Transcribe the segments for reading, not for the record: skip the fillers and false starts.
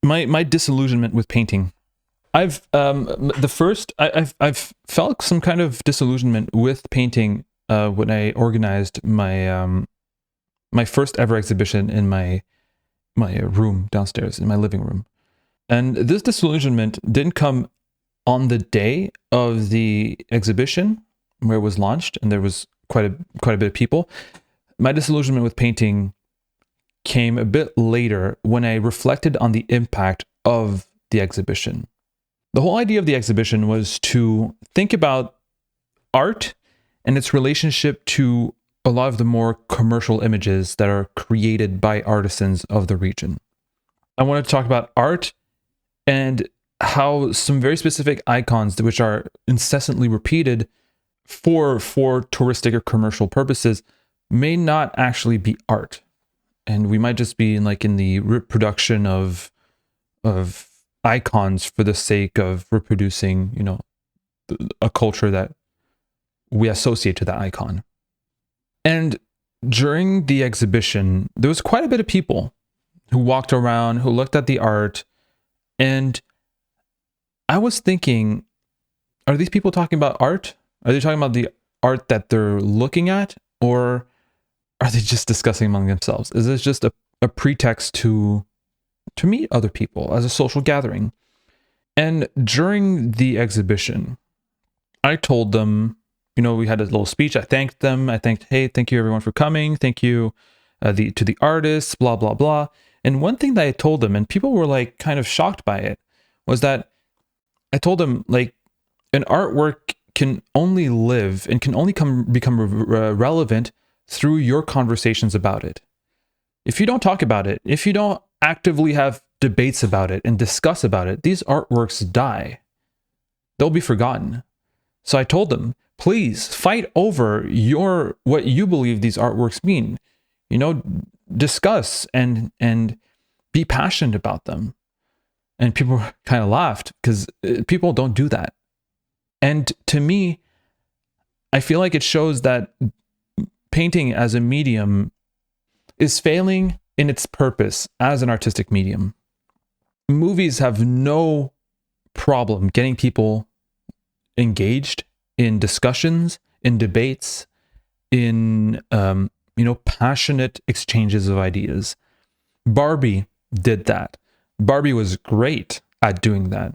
my disillusionment with painting. I've felt some kind of disillusionment with painting when I organized my first ever exhibition in my room downstairs in my living room. And this disillusionment didn't come on the day of the exhibition where it was launched, and there was quite a bit of people. My disillusionment with painting came a bit later when I reflected on the impact of the exhibition. The whole idea of the exhibition was to think about art and its relationship to a lot of the more commercial images that are created by artisans of the region. I wanted to talk about art and how some very specific icons, which are incessantly repeated for touristic or commercial purposes, may not actually be art. And we might just be in the reproduction of icons for the sake of reproducing, a culture that we associate to that icon. And during the exhibition, there was quite a bit of people who walked around, who looked at the art, and I was thinking, are these people talking about art? Are they talking about the art that they're looking at? Or are they just discussing among themselves? Is this just a pretext to meet other people as a social gathering? And during the exhibition, I told them, we had a little speech. I thanked them. Hey, thank you everyone for coming. Thank you to the artists, blah, blah, blah. And one thing that I told them, and people were kind of shocked by it, was that I told them an artwork can only live and can only become relevant through your conversations about it. If you don't talk about it, if you don't actively have debates about it and discuss about it, these artworks die. They'll be forgotten. So I told them, please fight over what you believe these artworks mean. Discuss and be passionate about them. And people kind of laughed because people don't do that. And to me, I feel like it shows that painting as a medium is failing in its purpose as an artistic medium. Movies have no problem getting people engaged in discussions, in debates, in passionate exchanges of ideas. Barbie did that. Barbie was great at doing that.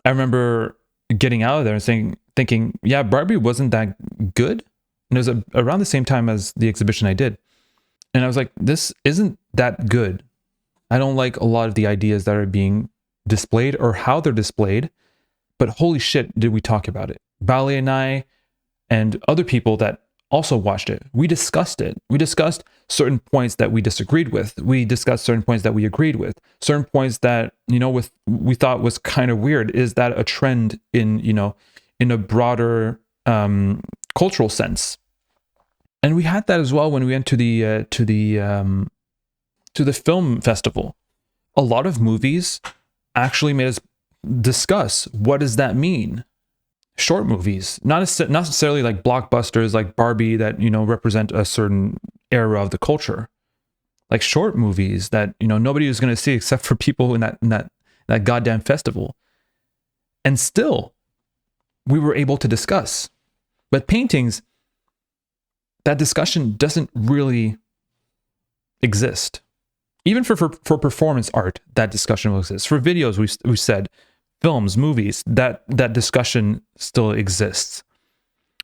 I remember getting out of there and thinking, yeah, Barbie wasn't that good. And it was around the same time as the exhibition I did. And I was like, this isn't that good. I don't like a lot of the ideas that are being displayed or how they're displayed, but holy shit, did we talk about it. Ballet and I and other people that also watched it, we discussed it. We discussed certain points that we disagreed with. We discussed certain points that we agreed with. Certain points that, we thought was kind of weird. Is that a trend in a broader cultural sense? And we had that as well when we went to the film festival. A lot of movies actually made us discuss, what does that mean? Short movies, not necessarily like blockbusters like Barbie that represent a certain era of the culture, like short movies that nobody was going to see except for people in that goddamn festival. And still, we were able to discuss. But paintings, that discussion doesn't really exist. Even for performance art, that discussion will exist. For videos, we said, films, movies, that discussion still exists.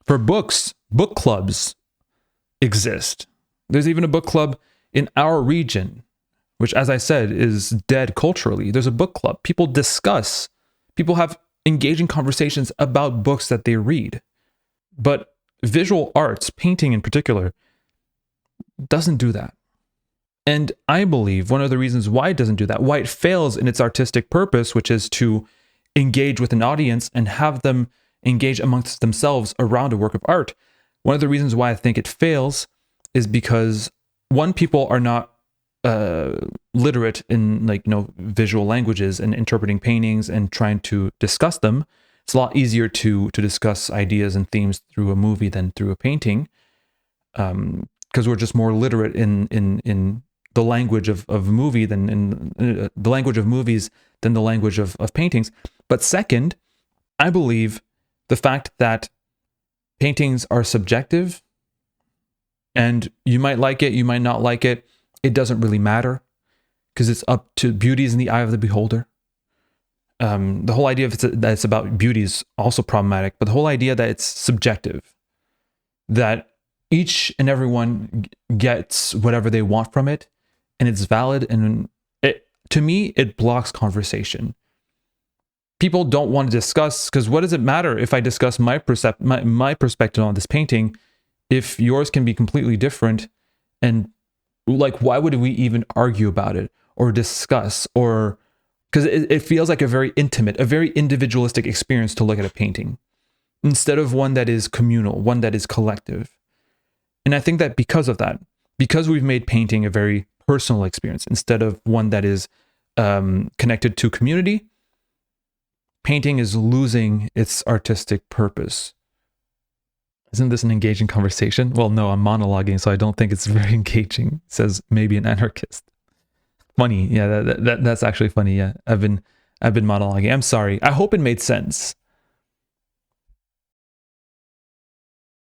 For books, book clubs exist. There's even a book club in our region, which, as I said, is dead culturally. There's a book club. People discuss. People have engaging conversations about books that they read. But visual arts, painting in particular, doesn't do that. And I believe one of the reasons why it doesn't do that, why it fails in its artistic purpose, which is to engage with an audience and have them engage amongst themselves around a work of art. One of the reasons why I think it fails is because, one, people are not literate in visual languages and interpreting paintings and trying to discuss them. It's a lot easier to discuss ideas and themes through a movie than through a painting, because we're just more literate in the language of movie than in the language of movies than the language of paintings. But second, I believe the fact that paintings are subjective, and you might like it, you might not like it. It doesn't really matter, because it's up to beauty is in the eye of the beholder. The whole idea that it's about beauty is also problematic, but the whole idea that it's subjective, that each and everyone gets whatever they want from it, and it's valid, and to me, it blocks conversation. People don't want to discuss, because what does it matter if I discuss my perspective on this painting if yours can be completely different? And like, why would we even argue about it or discuss? Or because it feels like a very intimate, a very individualistic experience to look at a painting instead of one that is communal, one that is collective. And I think that because of that, because we've made painting a very personal experience instead of one that is connected to community, painting is losing its artistic purpose. Isn't this an engaging conversation? Well, no, I'm monologuing, so I don't think it's very engaging, says maybe an anarchist. Funny. Yeah, that's actually funny. Yeah, I've been monologuing. I'm sorry. I hope it made sense.